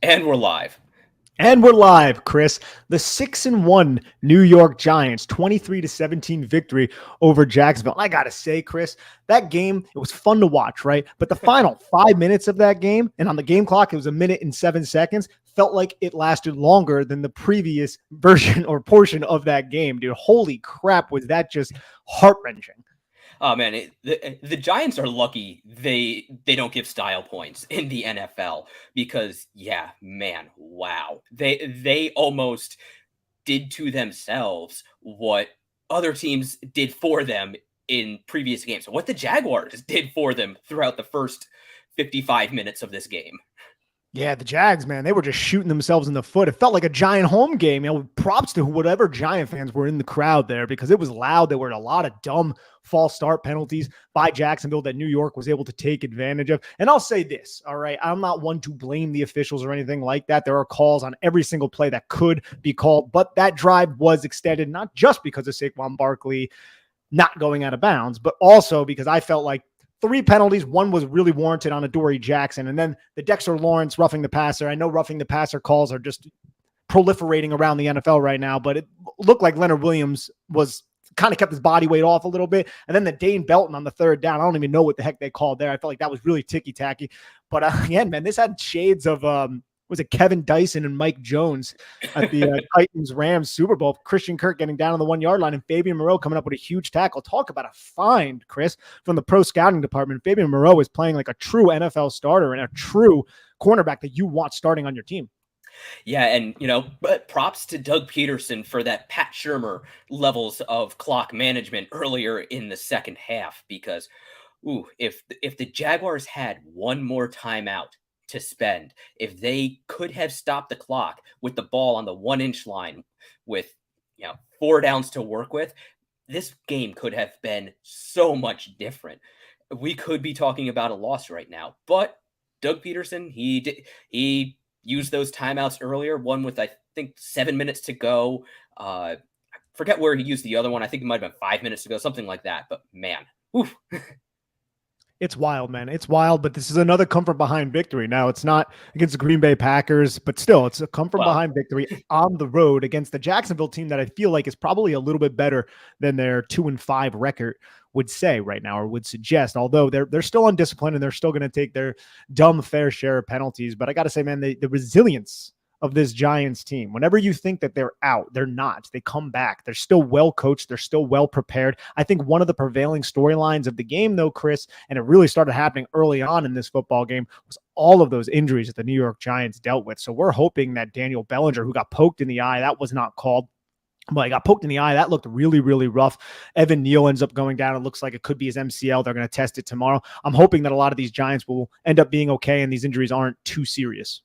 And we're live. And we're live, Chris. The 6-1 New York Giants 23-17 victory over Jacksonville. I gotta say, Chris, that game, it was fun to watch, right? But the final 5 minutes of that game, and on the game clock, it was 1 minute and 7 seconds, felt like it lasted longer than the previous version or portion of that game, dude. Holy crap, was that just heart-wrenching. Oh man, the Giants are lucky they don't give style points in the NFL because yeah, man, wow. They almost did to themselves what other teams did for them in previous games. What the Jaguars did for them throughout the first 55 minutes of this game. Yeah, the Jags, man, they were just shooting themselves in the foot. It felt like a Giant home game. Props to whatever Giant fans were in the crowd there because it was loud. There were a lot of dumb false start penalties by Jacksonville that New York was able to take advantage of. And I'll say this, all right, I'm not one to blame the officials or anything like that. There are calls on every single play that could be called, but that drive was extended not just because of Saquon Barkley not going out of bounds, but also because I felt like 3 penalties. One was really warranted on Adoree Jackson. And then the Dexter Lawrence roughing the passer. I know roughing the passer calls are just proliferating around the NFL right now, but it looked like Leonard Williams was kind of kept his body weight off a little bit. And then the Dane Belton on the 3rd down. I don't even know what the heck they called there. I felt like that was really ticky-tacky. But again, man, this had shades of was it Kevin Dyson and Mike Jones at the Titans-Rams Super Bowl? Christian Kirk getting down on the 1-yard line and Fabian Moreau coming up with a huge tackle. Talk about a find, Chris, from the pro scouting department. Fabian Moreau is playing like a true NFL starter and a true cornerback that you want starting on your team. Yeah, and but props to Doug Peterson for that Pat Shurmur levels of clock management earlier in the second half because if the Jaguars had one more timeout to spend, if they could have stopped the clock with the ball on the 1-inch line with 4 downs to work with, this game could have been so much different. We could be talking about a loss right now, but Doug Peterson, he used those timeouts earlier, one with I think 7 minutes to go. I forget where he used the other one. I think it might have been 5 minutes to go, something like that. But man, oof. It's wild, man. It's wild, but this is another comfort behind victory. Now, it's not against the Green Bay Packers, but still, it's a comfort behind victory on the road against the Jacksonville team that I feel like is probably a little bit better than their 2-5 record would say right now or would suggest, although they're still undisciplined and they're still going to take their dumb fair share of penalties. But I got to say, man, the resilience of this Giants team. Whenever you think that they're out, they're not. They come back. They're still well coached. They're still well prepared. I think one of the prevailing storylines of the game, though, Chris, and it really started happening early on in this football game, was all of those injuries that the New York Giants dealt with. So we're hoping that Daniel Bellinger, who got poked in the eye, that was not called. But he got poked in the eye. That looked really, really rough. Evan Neal ends up going down. It looks like it could be his MCL. They're going to test it tomorrow. I'm hoping that a lot of these Giants will end up being okay and these injuries aren't too serious.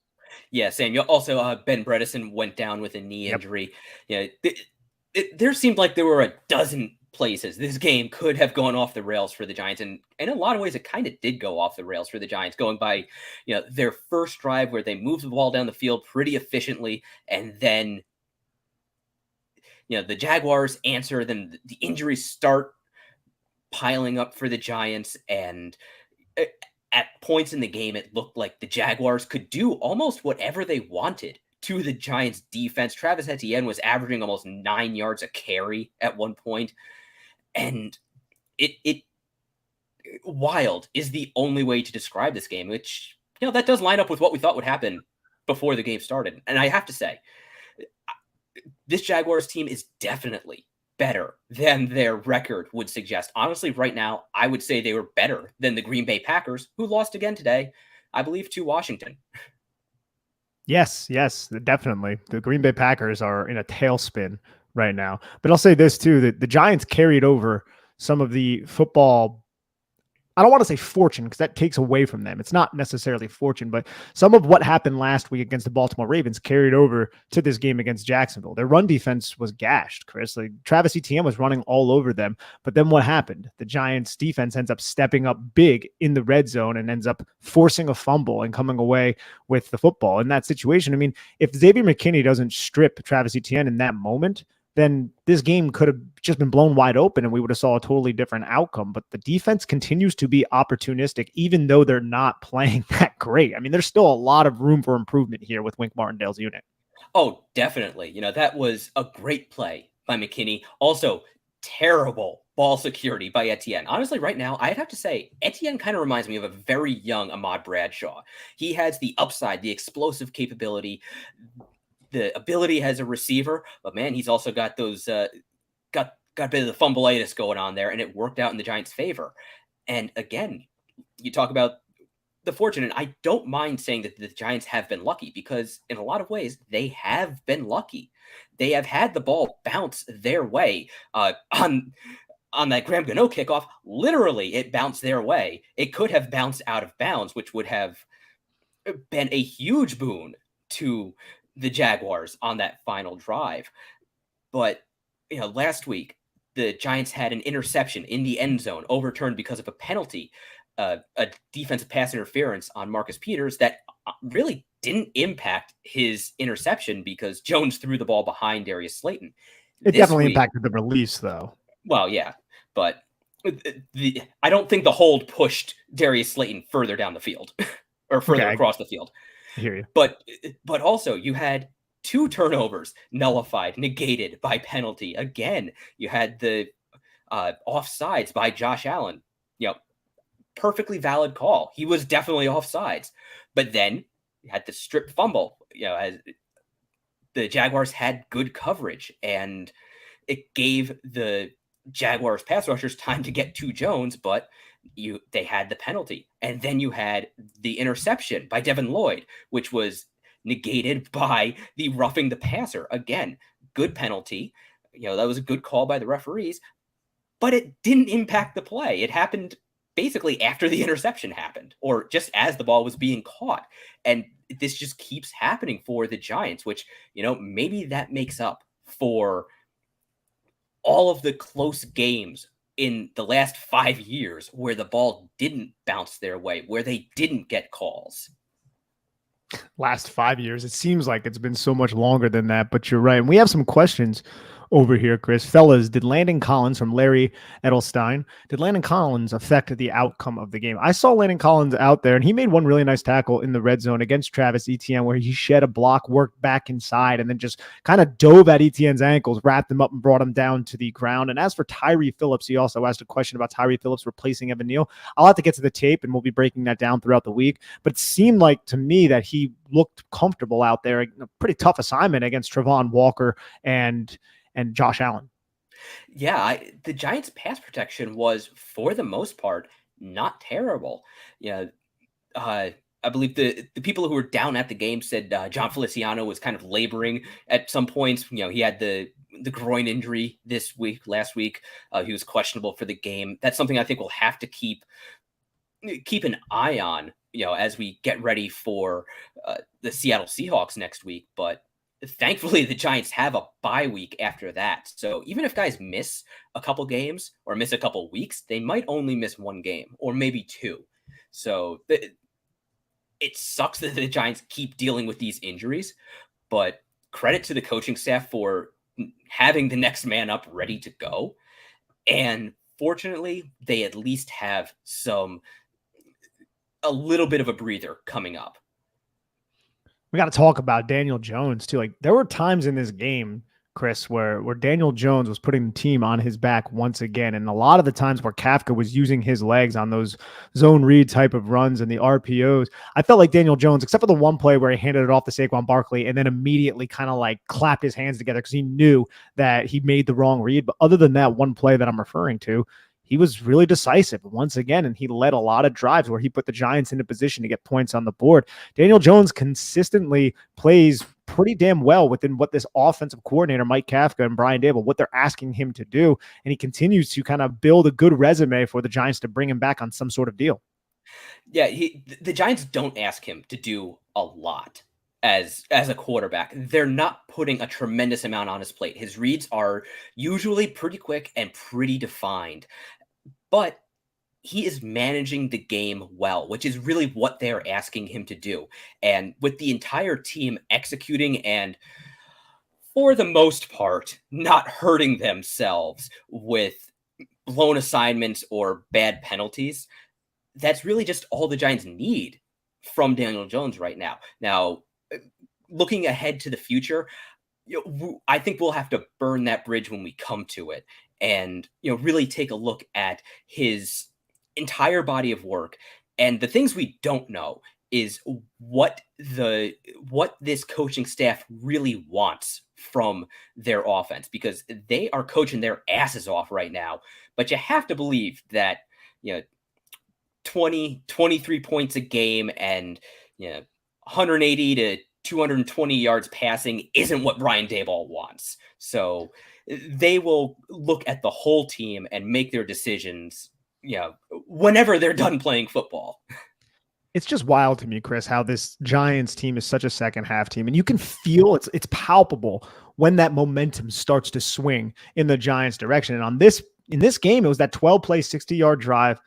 Yeah, Sam. Also, Ben Bredesen went down with a knee injury. Yeah, there seemed like there were a dozen places this game could have gone off the rails for the Giants, and in a lot of ways, it kind of did go off the rails for the Giants, going by their first drive where they moved the ball down the field pretty efficiently, and then the Jaguars answer. Then the injuries start piling up for the Giants, and at points in the game, it looked like the Jaguars could do almost whatever they wanted to the Giants defense. Travis Etienne was averaging almost 9 yards a carry at one point. And it wild is the only way to describe this game, which, that does line up with what we thought would happen before the game started. And I have to say, this Jaguars team is definitely better than their record would suggest. Honestly, right now, I would say they were better than the Green Bay Packers, who lost again today, I believe, to Washington. Yes, definitely. The Green Bay Packers are in a tailspin right now. But I'll say this, too, that the Giants carried over some of the football, I don't want to say fortune because that takes away from them. It's not necessarily fortune, but some of what happened last week against the Baltimore Ravens carried over to this game against Jacksonville. Their run defense was gashed, Chris. Like Travis Etienne was running all over them. But then what happened? The Giants defense ends up stepping up big in the red zone and ends up forcing a fumble and coming away with the football. In that situation, I mean, if Xavier McKinney doesn't strip Travis Etienne in that moment, then this game could have just been blown wide open and we would have saw a totally different outcome. But the defense continues to be opportunistic, even though they're not playing that great. I mean, there's still a lot of room for improvement here with Wink Martindale's unit. Oh, definitely. That was a great play by McKinney. Also, terrible ball security by Etienne. Honestly, right now, I'd have to say Etienne kind of reminds me of a very young Ahmad Bradshaw. He has the upside, the explosive capability, the ability as a receiver, but man, he's also got those got a bit of the fumbleitis going on there, and it worked out in the Giants' favor. And again, you talk about the fortune, and I don't mind saying that the Giants have been lucky because in a lot of ways they have been lucky. They have had the ball bounce their way on that Graham Gano kickoff. Literally, it bounced their way. It could have bounced out of bounds, which would have been a huge boon to the Jaguars on that final drive. But last week the Giants had an interception in the end zone overturned because of a penalty, a defensive pass interference on Marcus Peters that really didn't impact his interception because Jones threw the ball behind Darius Slayton. It definitely impacted the release, though. Well, yeah, but I don't think the hold pushed Darius Slayton further down the field or further across the field. I hear you. But also you had 2 turnovers nullified, negated by penalty. Again, you had the offsides by Josh Allen. Perfectly valid call. He was definitely offsides. But then you had the strip fumble. As the Jaguars had good coverage, and it gave the Jaguars pass rushers time to get to Jones, but they had the penalty. And then you had the interception by Devin Lloyd, which was negated by the roughing the passer. Again, good penalty. That was a good call by the referees, but it didn't impact the play. It happened basically after the interception happened, or just as the ball was being caught. And this just keeps happening for the Giants, which, maybe that makes up for all of the close games in the last 5 years where the ball didn't bounce their way, where they didn't get calls. Last 5 years. It seems like it's been so much longer than that, but you're right. And we have some questions over here, Chris. Fellas, did Landon Collins, from Larry Edelstein, did Landon Collins affect the outcome of the game? I saw Landon Collins out there, and he made one really nice tackle in the red zone against Travis Etienne, where he shed a block, worked back inside, and then just kind of dove at Etienne's ankles, wrapped him up, and brought him down to the ground. And as for Tyree Phillips, he also asked a question about Tyree Phillips replacing Evan Neal. I'll have to get to the tape, and we'll be breaking that down throughout the week. But it seemed like to me that he looked comfortable out there. A pretty tough assignment against Travon Walker and Josh Allen. Yeah, the Giants' pass protection was, for the most part, not terrible. I believe the people who were down at the game said John Feliciano was kind of laboring at some points. He had the groin injury last week. He was questionable for the game. That's something I think we'll have to keep an eye on, as we get ready for the Seattle Seahawks next week. But thankfully, the Giants have a bye week after that. So even if guys miss a couple games or miss a couple weeks, they might only miss 1 game or maybe 2. So it sucks that the Giants keep dealing with these injuries, but credit to the coaching staff for having the next man up ready to go. And fortunately, they at least have a little bit of a breather coming up. We got to talk about Daniel Jones too. Like, there were times in this game, Chris, where Daniel Jones was putting the team on his back once again. And a lot of the times where Kafka was using his legs on those zone read type of runs and the RPOs, I felt like Daniel Jones, except for the one play where he handed it off to Saquon Barkley and then immediately kind of like clapped his hands together because he knew that he made the wrong read. But other than that one play that I'm referring to, he was really decisive once again, and he led a lot of drives where he put the Giants into position to get points on the board. Daniel Jones consistently plays pretty damn well within what this offensive coordinator, Mike Kafka and Brian Daboll, what they're asking him to do, and he continues to kind of build a good resume for the Giants to bring him back on some sort of deal. Yeah, the Giants don't ask him to do a lot as a quarterback. They're not putting a tremendous amount on his plate. His reads are usually pretty quick and pretty defined. But he is managing the game well, which is really what they're asking him to do. And with the entire team executing and for the most part, not hurting themselves with blown assignments or bad penalties. That's really just all the Giants need from Daniel Jones right now. Now, looking ahead to the future, I think we'll have to burn that bridge when we come to it, and really take a look at his entire body of work. And the things we don't know is what this coaching staff really wants from their offense, because they are coaching their asses off right now. But you have to believe that you know 23 points a game and 180 to 220 yards passing isn't what Brian Daboll wants. So they will look at the whole team and make their decisions, whenever they're done playing football. It's just wild to me, Chris, how this Giants team is such a second half team. And you can feel it's palpable when that momentum starts to swing in the Giants direction. And in this game, it was that 12-play, 60-yard drive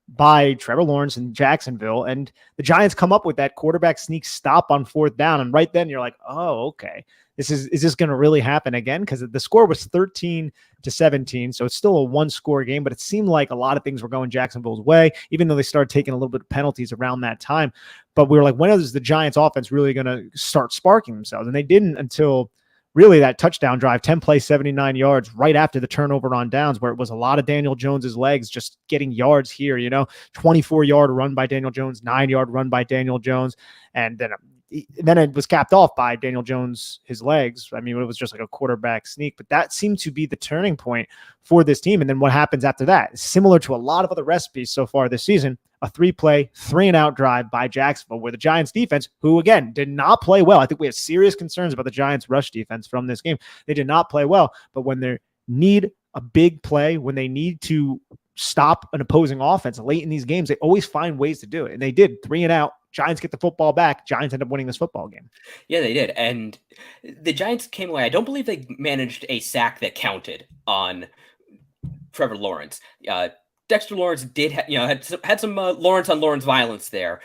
by Trevor Lawrence in Jacksonville. And the Giants come up with that quarterback sneak stop on 4th down. And right then you're like, oh, okay. Is this going to really happen again? Because the score was 13-17. So it's still a 1-score game, but it seemed like a lot of things were going Jacksonville's way, even though they started taking a little bit of penalties around that time. But we were like, when is the Giants offense really going to start sparking themselves? And they didn't until really that touchdown drive, 10 plays, 79 yards, right after the turnover on downs, where it was a lot of Daniel Jones's legs just getting yards here, 24-yard run by Daniel Jones, 9-yard run by Daniel Jones. And then it was capped off by Daniel Jones, his legs. I mean, it was just like a quarterback sneak, but that seemed to be the turning point for this team. And then what happens after that? Similar to a lot of other recipes so far this season, a 3-play, 3-and-out drive by Jacksonville, where the Giants defense, who again did not play well. I think we have serious concerns about the Giants rush defense from this game. They did not play well, but when they need a big play, when they need to stop an opposing offense late in these games, they always find ways to do it. And they did. 3-and-out. Giants get the football back. Giants end up winning this football game. Yeah, they did. And the Giants came away. I don't believe they managed a sack that counted on Trevor Lawrence. Dexter Lawrence did, had some Lawrence on Lawrence violence there.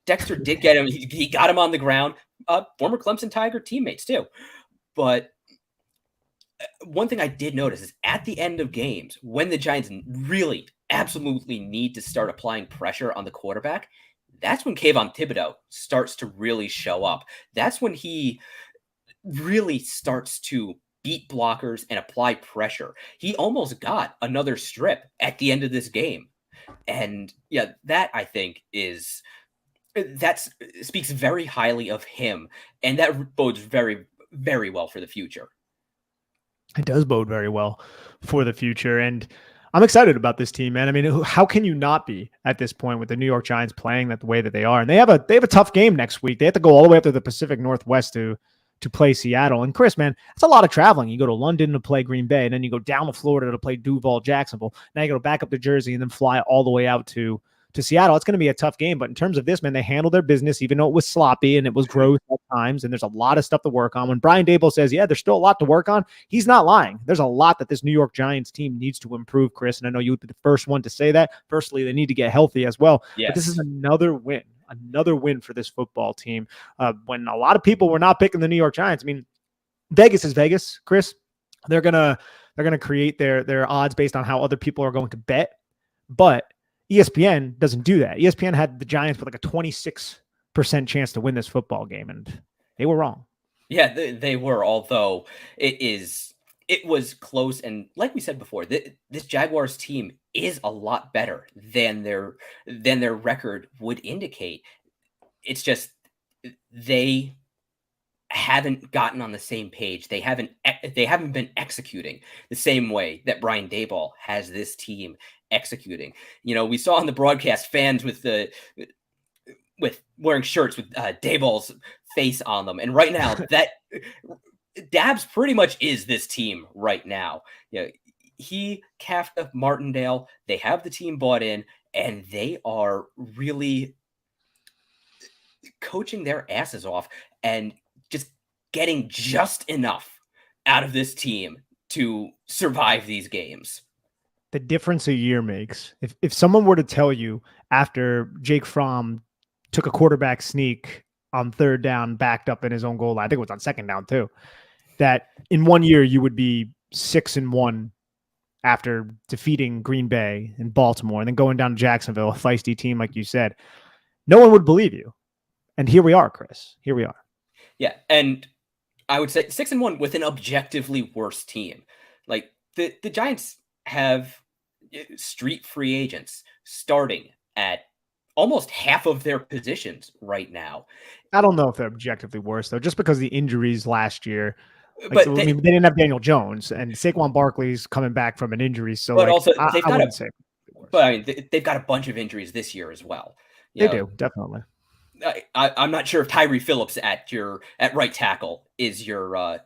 Dexter did get him. He got him on the ground. Former Clemson Tiger teammates too. But one thing I did notice is at the end of games, when the Giants really absolutely need to start applying pressure on the quarterback, that's when Kayvon Thibodeau starts to really show up. That's when he really starts to beat blockers and apply pressure. He almost got another strip at the end of this game. And that I think speaks very highly of him. And that bodes very, very well for the future. It does bode very well for the future. And I'm excited about this team, man. I mean, how can you not be at this point with the New York Giants playing that the way that they are? And they have a tough game next week. They have to go all the way up to the Pacific Northwest to play Seattle. And Chris, man, it's a lot of traveling. You go to London to play Green Bay, and then you go down to Florida to play Duval, Jacksonville. Now you go back up to Jersey and then fly all the way out to Seattle. It's going to be a tough game. But in terms of this, man, they handled their business, even though it was sloppy and it was gross at times. And there's a lot of stuff to work on. When Brian Daboll says, there's still a lot to work on, he's not lying. There's a lot that this New York Giants team needs to improve, Chris. And I know you would be the first one to say that. Firstly, they need to get healthy as well. Yes. But this is another win for this football team. When a lot of people were not picking the New York Giants, I mean, Vegas is Vegas, Chris. They're gonna create their odds based on how other people are going to bet. But ESPN doesn't do that. ESPN had the Giants with like a 26% chance to win this football game, and they were wrong. Yeah, they were, although it was close. And like we said before, this Jaguars team is a lot better than their record would indicate. It's just they haven't gotten on the same page. They haven't been executing the same way that Brian Daboll has this team executing. We saw on the broadcast fans with wearing shirts with Daboll's face on them, and right now that Dabs pretty much is this team right now. He, Kafka, Martindale, they have the team bought in, and they are really coaching their asses off and just getting just enough out of this team to survive these games. The difference a year makes. If someone were to tell you after Jake Fromm took a quarterback sneak on 3rd down, backed up in his own goal line, I think it was on 2nd down too, that in 1 year you would be 6-1 after defeating Green Bay and Baltimore and then going down to Jacksonville, a feisty team, like you said, no one would believe you. And here we are, Chris. Here we are. Yeah. And I would say 6-1 with an objectively worse team. Like the Giants have street free agents starting at almost half of their positions right now. I don't know if they're objectively worse, though, just because of the injuries last year. Like, But I mean, they didn't have Daniel Jones, and Saquon Barkley's coming back from an injury. So, but like, also I wouldn't say worse. But I mean, they've got a bunch of injuries this year as well. They do, definitely. I'm not sure if Tyree Phillips at right tackle is your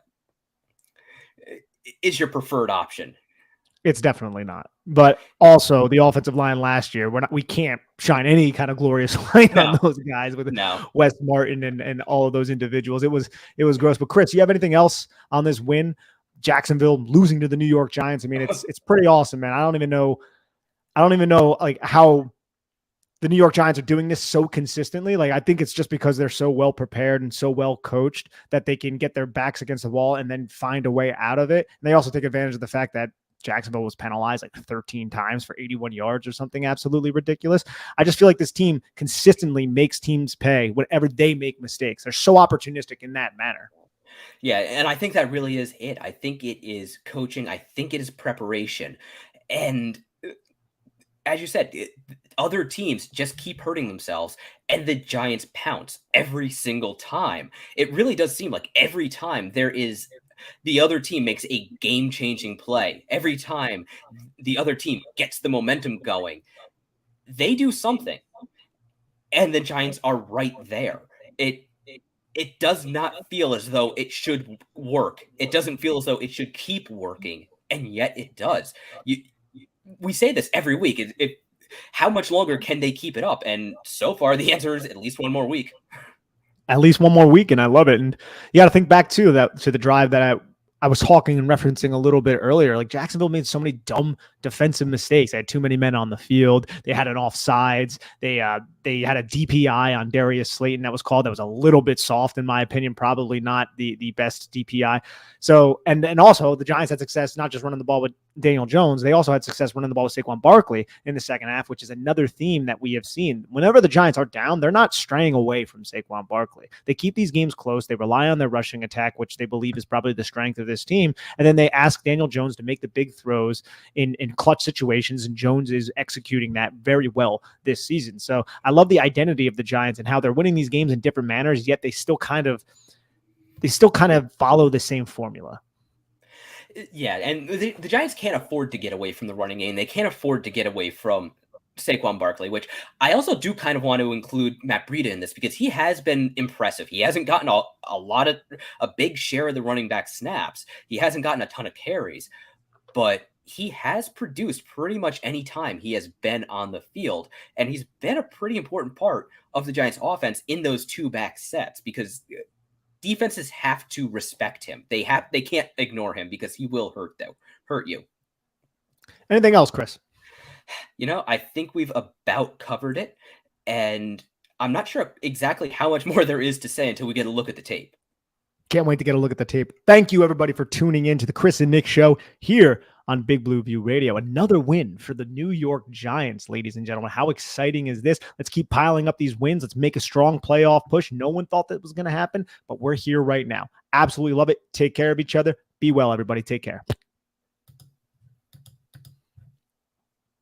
preferred option. It's definitely not. But also the offensive line last year, we can't shine any kind of glorious light on those guys with Wes Martin and all of those individuals. It was gross. But Chris, you have anything else on this win? Jacksonville losing to the New York Giants. I mean, it's pretty awesome, man. I don't even know like how the New York Giants are doing this so consistently. Like, I think it's just because they're so well prepared and so well coached that they can get their backs against the wall and then find a way out of it. And they also take advantage of the fact that Jacksonville was penalized like 13 times for 81 yards or something absolutely ridiculous. I just feel like this team consistently makes teams pay whenever they make mistakes. They're so opportunistic in that manner. Yeah, and I think that really is it. I think it is coaching. I think it is preparation. And as you said, other teams just keep hurting themselves, and the Giants pounce every single time. It really does seem like every time the other team makes a game-changing play. Every time the other team gets the momentum going, they do something, and the Giants are right there. It does not feel as though it should work. It doesn't feel as though it should keep working, and yet it does. We say this every week. How much longer can they keep it up? And so far, the answer is at least one more week. At least one more week, and I love it. And you got to think back to the drive that I was talking and referencing a little bit earlier. Like, Jacksonville made so many dumb defensive mistakes. They had too many men on the field. They had an offsides. They had a DPI on Darius Slayton that was called. That was a little bit soft, in my opinion. Probably not the best DPI. So, and also the Giants had success not just running the ball with Daniel Jones. They also had success running the ball with Saquon Barkley in the second half, which is another theme that we have seen. Whenever the Giants are down, they're not straying away from Saquon Barkley. They keep these games close. They rely on their rushing attack, which they believe is probably the strength of this team. And then they ask Daniel Jones to make the big throws in clutch situations, and Jones is executing that very well this season. So I love the identity of the Giants and how they're winning these games in different manners, yet they still kind of follow the same formula. Yeah, and the Giants can't afford to get away from the running game. They can't afford to get away from Saquon Barkley, which I also do kind of want to include Matt Breida in this because he has been impressive. He hasn't gotten a big share of the running back snaps. He hasn't gotten a ton of carries, but he has produced pretty much any time he has been on the field, and he's been a pretty important part of the Giants offense in those two back sets because defenses have to respect him. They can't ignore him because he will hurt you. Anything else, Chris? I think we've about covered it, and I'm not sure exactly how much more there is to say until we get a look at the tape. Can't wait to get a look at the tape. Thank you, everybody, for tuning in to the Chris and Nick Show here on Big Blue View Radio. Another win for the New York Giants, ladies and gentlemen. How exciting is this? Let's keep piling up these wins. Let's make a strong playoff push. No one thought that was going to happen, but we're here right now. Absolutely love it. Take care of each other. Be well, everybody. Take care.